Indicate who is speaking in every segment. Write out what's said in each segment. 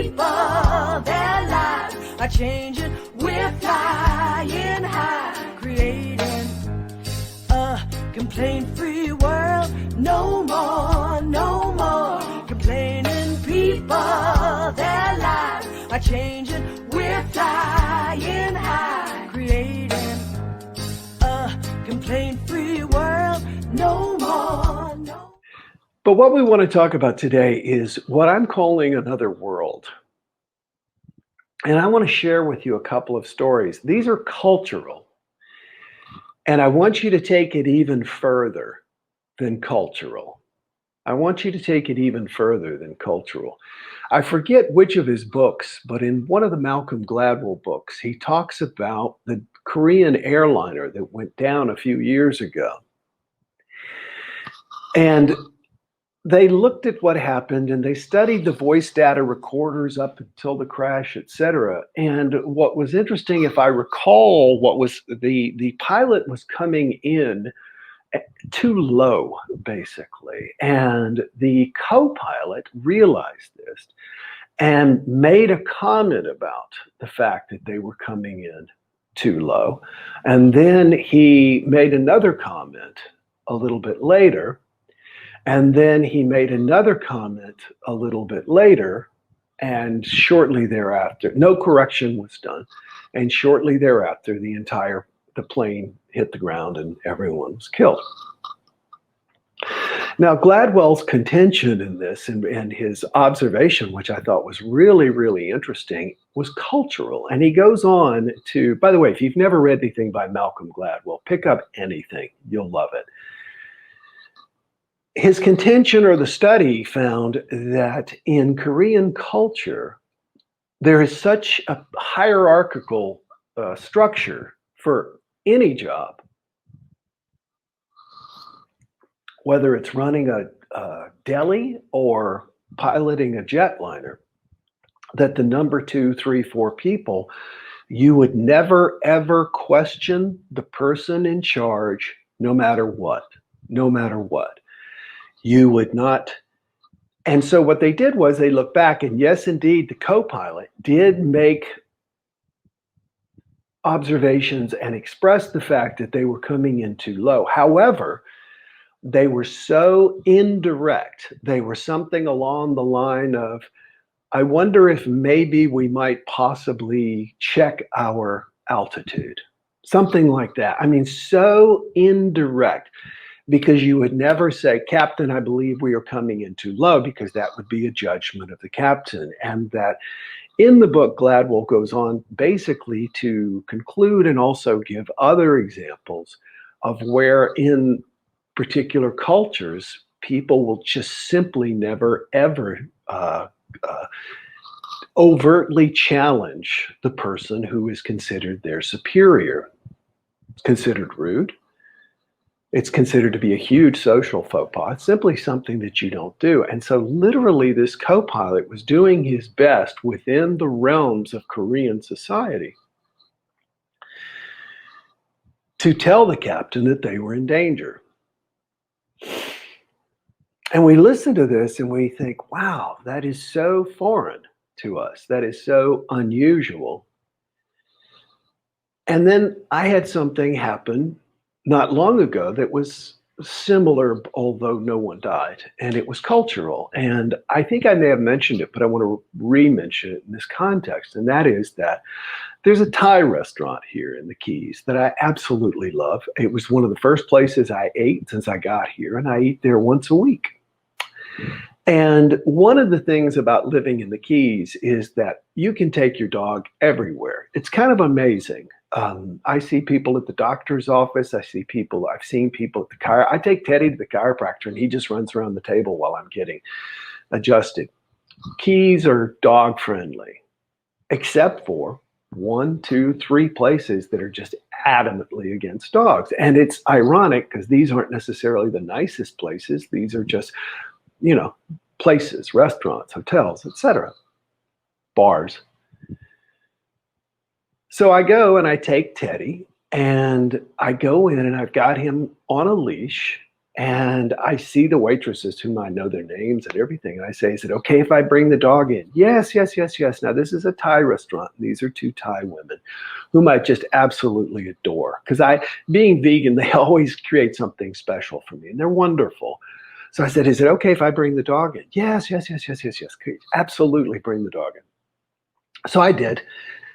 Speaker 1: people, their lives are changing. We're flying high, creating a complaint-free world. No more, no more complaining. People, their lives are changing. We're flying high, creating a complaint-free world. No more, no.
Speaker 2: But what we want to talk about today is what I'm calling another world. And I want to share with you a couple of stories. These are cultural. And I want you to take it even further than cultural. I want you to take it even further than cultural. I forget which of his books, but in one of the Malcolm Gladwell books, he talks about the Korean airliner that went down a few years ago. And they looked at what happened and they studied the voice data recorders up until the crash, etc. And what was interesting, if I recall, what was the pilot was coming in too low, basically. And the co-pilot realized this and made a comment about the fact that they were coming in too low. And then he made another comment a little bit later. And then he made another comment a little bit later, and shortly thereafter, no correction was done. And shortly thereafter, the plane hit the ground and everyone was killed. Now, Gladwell's contention in this and his observation, which I thought was really, really interesting, was cultural. And he goes on to, by the way, if you've never read anything by Malcolm Gladwell, pick up anything, you'll love it. His contention, or the study, found that in Korean culture, there is such a hierarchical structure for any job, whether it's running a deli or piloting a jetliner, that the number 2, 3, 4 people, you would never, ever question the person in charge, no matter what, no matter what. You would not. And so what they did was they looked back, and yes, indeed, the co-pilot did make observations and express the fact that they were coming in too low. However, they were so indirect. They were something along the line of, I wonder if maybe we might possibly check our altitude. Something like that. I mean, so indirect. Because you would never say, Captain, I believe we are coming in too low, because that would be a judgment of the captain. And that in the book, Gladwell goes on basically to conclude and also give other examples of where in particular cultures, people will just simply never, ever overtly challenge the person who is considered their superior. It's considered rude. It's considered to be a huge social faux pas. It's simply something that you don't do. And so literally this co-pilot was doing his best within the realms of Korean society to tell the captain that they were in danger. And we listen to this and we think, wow, that is so foreign to us. That is so unusual. And then I had something happen not long ago that was similar, although no one died, and it was cultural. And I think I may have mentioned it, but I want to re-mention it in this context. And that is that there's a Thai restaurant here in the Keys that I absolutely love. It was one of the first places I ate since I got here, and I eat there once a week. And one of the things about living in the Keys is that you can take your dog everywhere. It's kind of amazing. I see people at the doctor's office. I've seen people at the I take Teddy to the chiropractor and he just runs around the table while I'm getting adjusted. Keys are dog friendly, except for 1, 2, 3 places that are just adamantly against dogs. And it's ironic because these aren't necessarily the nicest places. These are just, places, restaurants, hotels, etc., bars. So I go and I take Teddy and I go in and I've got him on a leash And I see the waitresses whom I know their names and everything. And I say, is it okay if I bring the dog in? Yes, yes, yes, yes. Now, this is a Thai restaurant. And these are two Thai women whom I just absolutely adore. Because being vegan, they always create something special for me. And they're wonderful. So I said, is it okay if I bring the dog in? Yes, yes, yes, yes, yes, yes. Absolutely bring the dog in. So I did.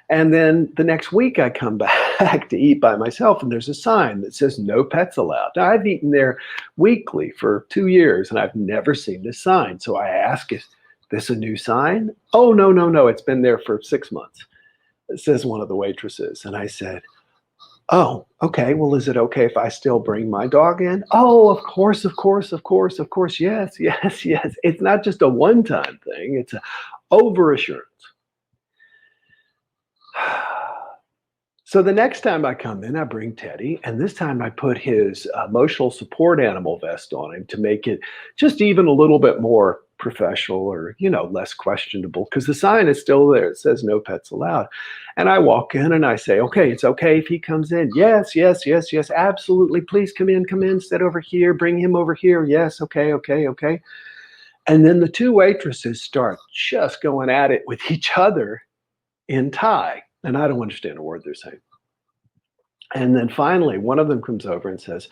Speaker 2: And then the next week I come back to eat by myself and there's a sign that says no pets allowed. Now I've eaten there weekly for 2 years and I've never seen this sign. So I ask, is this a new sign? Oh, no, no, no. It's been there for 6 months. It says one of the waitresses. And I said, oh, okay. Well, is it okay if I still bring my dog in? Oh, of course, of course, of course, of course. Yes, yes, yes. It's not just a one-time thing. It's an overassurance. So the next time I come in, I bring Teddy, and this time I put his emotional support animal vest on him to make it just even a little bit more professional or, less questionable because the sign is still there. It says no pets allowed. And I walk in and I say, okay, it's okay if he comes in. Yes, yes, yes, yes, absolutely. Please come in, sit over here, bring him over here. Yes, okay, okay, okay. And then the two waitresses start just going at it with each other in Thai. And I don't understand a word they're saying. And then finally, one of them comes over and says,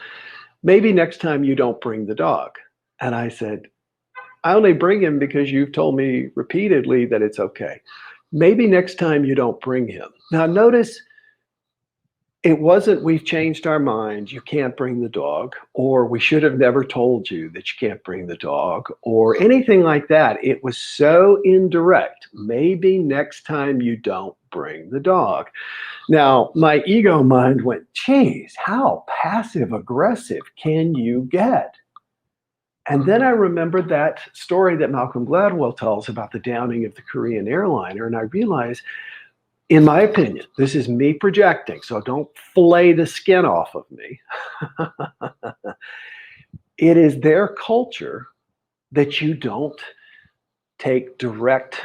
Speaker 2: maybe next time you don't bring the dog. And I said, I only bring him because you've told me repeatedly that it's okay. Maybe next time you don't bring him. Now, notice it wasn't we've changed our mind, you can't bring the dog, or we should have never told you that you can't bring the dog, or anything like that. It was so indirect. Maybe next time you don't bring the dog. Now, my ego mind went, geez, how passive aggressive can you get? And then I remembered that story that Malcolm Gladwell tells about the downing of the Korean airliner. And I realized, in my opinion, this is me projecting, so don't fillet the skin off of me. It is their culture that you don't take direct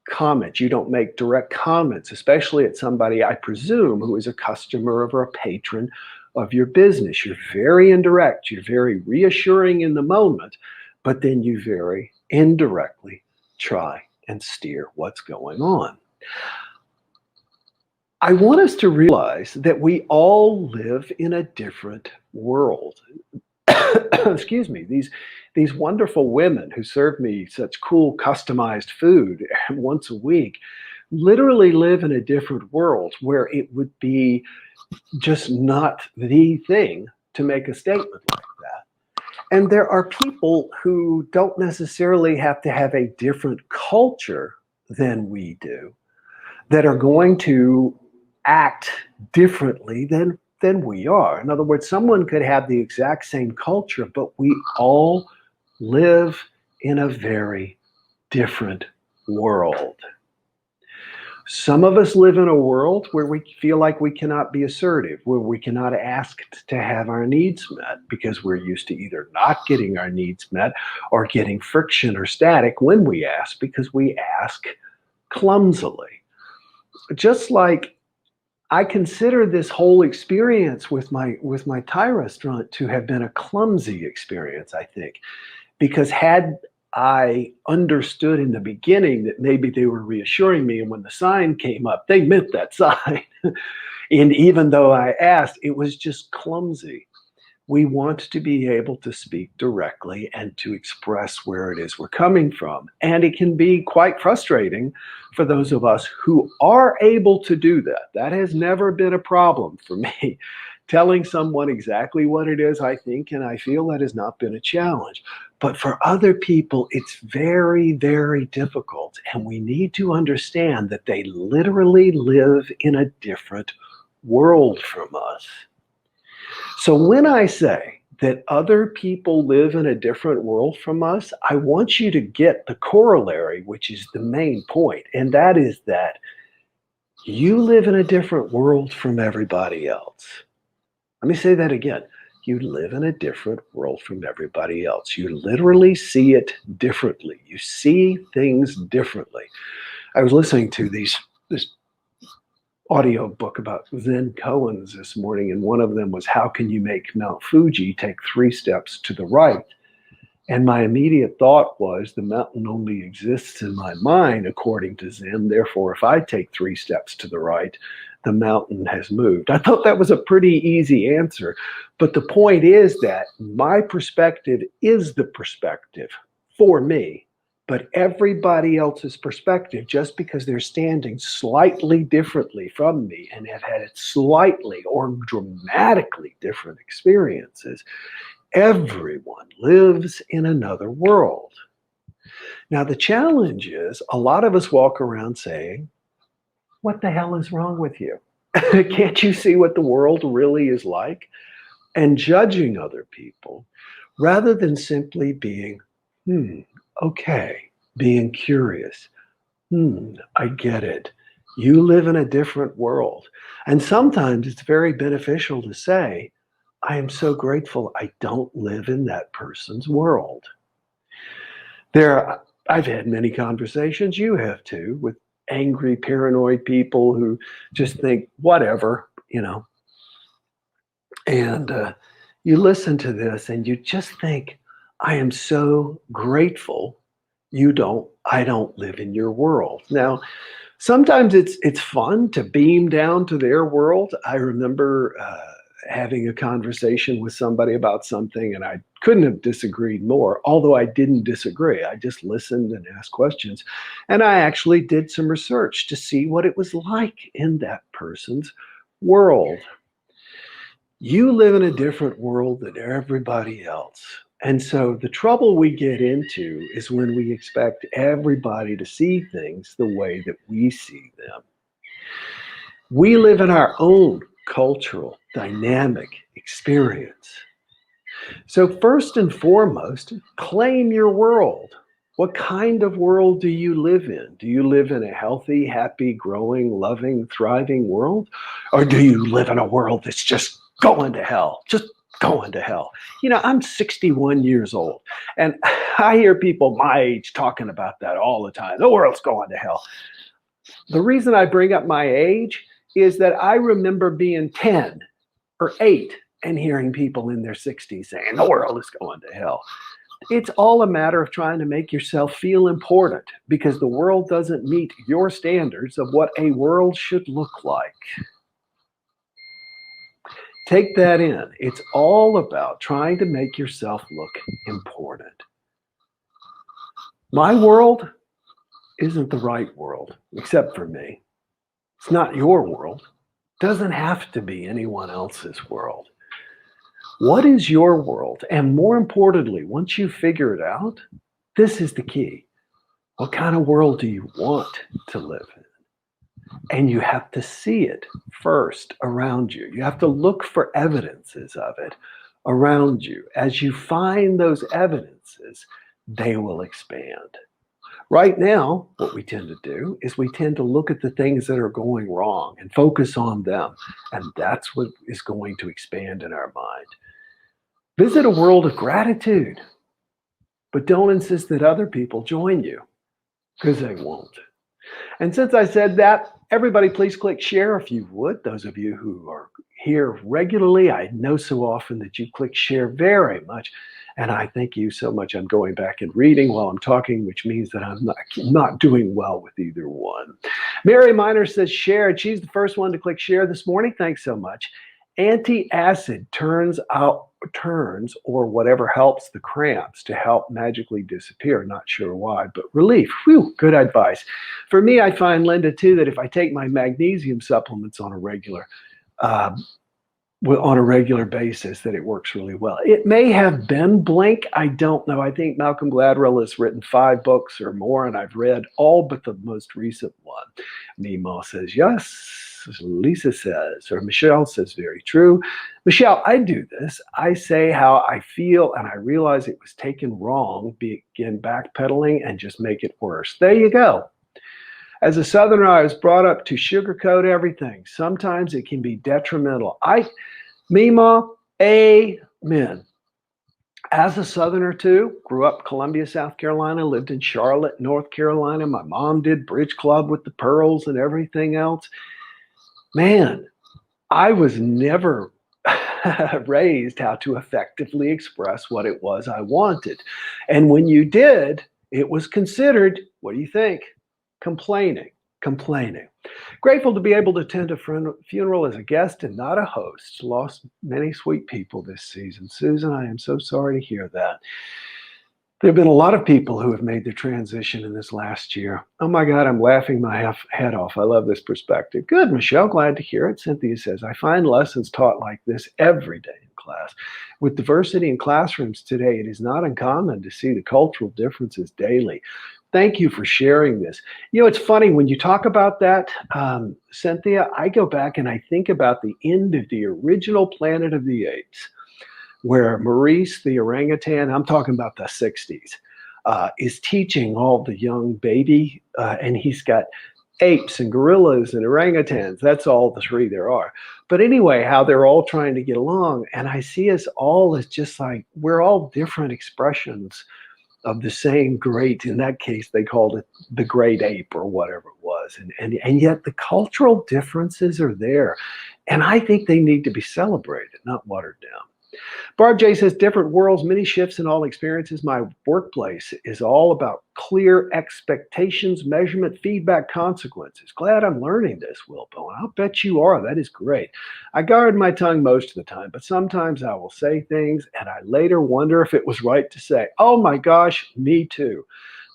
Speaker 2: comments. You don't make direct comments, especially at somebody, I presume, who is a customer or a patron of your business. You're very indirect. You're very reassuring in the moment, but then you very indirectly try and steer what's going on. I want us to realize that we all live in a different world. Excuse me, these wonderful women who serve me such cool customized food once a week literally live in a different world where it would be just not the thing to make a statement like that. And there are people who don't necessarily have to have a different culture than we do that are going to act differently than we are. In other words, someone could have the exact same culture, but we all live in a very different world. Some of us live in a world where we feel like we cannot be assertive, where we cannot ask to have our needs met because we're used to either not getting our needs met or getting friction or static when we ask because we ask clumsily. Just like I consider this whole experience with my Thai restaurant to have been a clumsy experience, I think, because had I understood in the beginning that maybe they were reassuring me, and when the sign came up, they meant that sign. And even though I asked, it was just clumsy. We want to be able to speak directly and to express where it is we're coming from. And it can be quite frustrating for those of us who are able to do that. That has never been a problem for me. Telling someone exactly what it is I think and I feel, that has not been a challenge. But for other people, it's very, very difficult. And we need to understand that they literally live in a different world from us. So when I say that other people live in a different world from us, I want you to get the corollary, which is the main point, and that is that you live in a different world from everybody else. Let me say that again. You live in a different world from everybody else. You literally see it differently. You see things differently. I was listening to this audio book about Zen koans this morning, and one of them was how can you make Mount Fuji take 3 steps to the right? And my immediate thought was the mountain only exists in my mind, according to Zen. Therefore, if I take 3 steps to the right, the mountain has moved. I thought that was a pretty easy answer. But the point is that my perspective is the perspective for me. But everybody else's perspective, just because they're standing slightly differently from me and have had slightly or dramatically different experiences, everyone lives in another world. Now, the challenge is a lot of us walk around saying, what the hell is wrong with you? Can't you see what the world really is like? And judging other people rather than simply being, okay, being curious. I get it. You live in a different world. And sometimes it's very beneficial to say, I am so grateful I don't live in that person's world. I've had many conversations, you have too, with angry, paranoid people who just think, whatever, And you listen to this and you just think, I am so grateful I don't live in your world. Now, sometimes it's fun to beam down to their world. I remember having a conversation with somebody about something, and I couldn't have disagreed more, although I didn't disagree. I just listened and asked questions. And I actually did some research to see what it was like in that person's world. You live in a different world than everybody else. And so the trouble we get into is when we expect everybody to see things the way that we see them. We live in our own cultural, dynamic experience. So, first and foremost, claim your world. What kind of world do you live in? Do you live in a healthy, happy, growing, loving, thriving world? Or do you live in a world that's just going to hell? Just going to hell. I'm 61 years old, and I hear people my age talking about that all the time. The world's going to hell. The reason I bring up my age is that I remember being 10 or 8 and hearing people in their 60s saying the world is going to hell. It's all a matter of trying to make yourself feel important because the world doesn't meet your standards of what a world should look like. Take that in. It's all about trying to make yourself look important. My world isn't the right world, except for me. It's not your world. It doesn't have to be anyone else's world. What is your world? And more importantly, once you figure it out, this is the key. What kind of world do you want to live in? And you have to see it first around you. You have to look for evidences of it around you. As you find those evidences, they will expand. Right now, what we tend to do is we tend to look at the things that are going wrong and focus on them. And that's what is going to expand in our mind. Visit a world of gratitude, but don't insist that other people join you, because they won't. And since I said that, everybody please click share if you would. Those of you who are here regularly, I know so often that you click share very much. And I thank you so much. I'm going back and reading while I'm talking, which means that I'm not doing well with either one. Mary Miner says share. She's the first one to click share this morning. Thanks so much. Antacid turns or whatever helps the cramps to help magically disappear. Not sure why, but relief. Whew, good advice. For me, I find, Linda, too, that if I take my magnesium supplements on a regular basis, that it works really well. It may have been Blink. I don't know. I think Malcolm Gladwell has written 5 books or more, and I've read all but the most recent one. Nemo says yes. Lisa says, or Michelle says, very true. Michelle, I do this. I say how I feel, and I realize it was taken wrong, begin backpedaling and just make it worse. There you go. As a Southerner, I was brought up to sugarcoat everything. Sometimes it can be detrimental. Mima, amen. As a Southerner too, grew up Columbia, South Carolina, lived in Charlotte, North Carolina. My mom did bridge club with the Pearls and everything else. man, I was never raised how to effectively express what it was I wanted. And when you did, it was considered, what do you think? Complaining, complaining. Grateful to be able to attend a funeral as a guest and not a host. Lost many sweet people this season. Susan, I am so sorry to hear that. There have been a lot of people who have made the transition in this last year. Oh my God, I'm laughing my head off. I love this perspective. Good, Michelle, glad to hear it. Cynthia says, I find lessons taught like this every day in class. With diversity in classrooms today, it is not uncommon to see the cultural differences daily. Thank you for sharing this. You know, it's funny when you talk about that, Cynthia, I go back and I think about the end of the original Planet of the Apes, where Maurice, the orangutan, I'm talking about the 60s, is teaching all the young baby, and he's got apes and gorillas and orangutans. That's all the three there are. But anyway, how they're all trying to get along. And I see us all as just like, we're all different expressions of the same great, in that case, they called it the great ape or whatever it was. And yet the cultural differences are there. And I think they need to be celebrated, not watered down. Barb J says, different worlds, many shifts in all experiences. My workplace is all about clear expectations, measurement, feedback, consequences. Glad I'm learning this, Wilbo, and I'll bet you are. That is great. I guard my tongue most of the time, but sometimes I will say things and I later wonder if it was right to say. Oh my gosh, me too.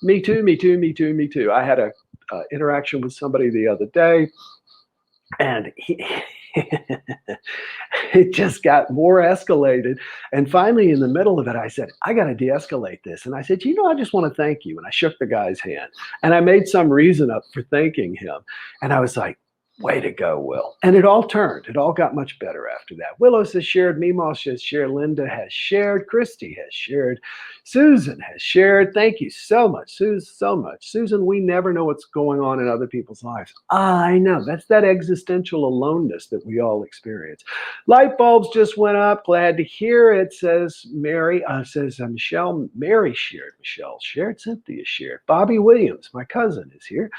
Speaker 2: Me too, me too, me too, me too. I had a interaction with somebody the other day, and it just got more escalated. And finally, in the middle of it, I said, I got to de-escalate this. And I said, I just want to thank you. And I shook the guy's hand and I made some reason up for thanking him. And I was like, way to go, Will. And it all turned. It all got much better after that. Willows has shared. Meemaw has shared. Linda has shared. Christy has shared. Susan has shared. Thank you so much, Susan, so much. Susan, we never know what's going on in other people's lives. I know. That's that existential aloneness that we all experience. Light bulbs just went up. Glad to hear it, says Mary. Michelle. Mary shared. Michelle shared. Cynthia shared. Bobby Williams, my cousin, is here.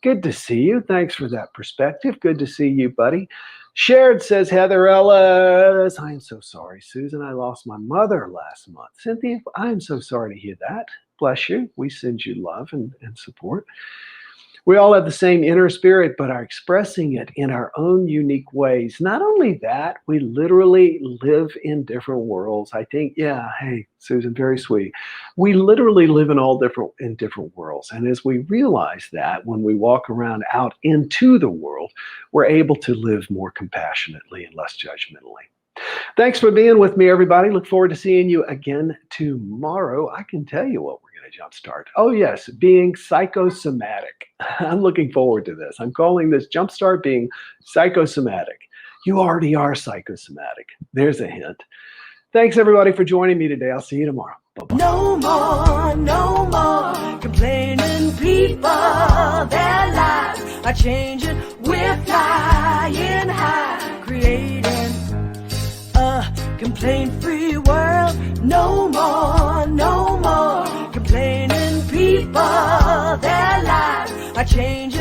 Speaker 2: Good to see you. Thanks for that perspective. Good to see you, buddy. Shared, says Heather Ellis. I am so sorry, Susan. I lost my mother last month. Cynthia, I am so sorry to hear that. Bless you. We send you love and support. We all have the same inner spirit, but are expressing it in our own unique ways. Not only that, we literally live in different worlds. I think, yeah, hey, Susan, very sweet. We literally live in different worlds. And as we realize that, when we walk around out into the world, we're able to live more compassionately and less judgmentally. Thanks for being with me, everybody. Look forward to seeing you again tomorrow. I can tell you what we're going to jumpstart. Oh, yes, being psychosomatic. I'm looking forward to this. I'm calling this Jumpstart being psychosomatic. You already are psychosomatic. There's a hint. Thanks, everybody, for joining me today. I'll see you tomorrow. Bye-bye.
Speaker 1: No more complaining people. Their lives are changing. We're flying high, creating complaint-free world. No more complaining people. Their lives are changing.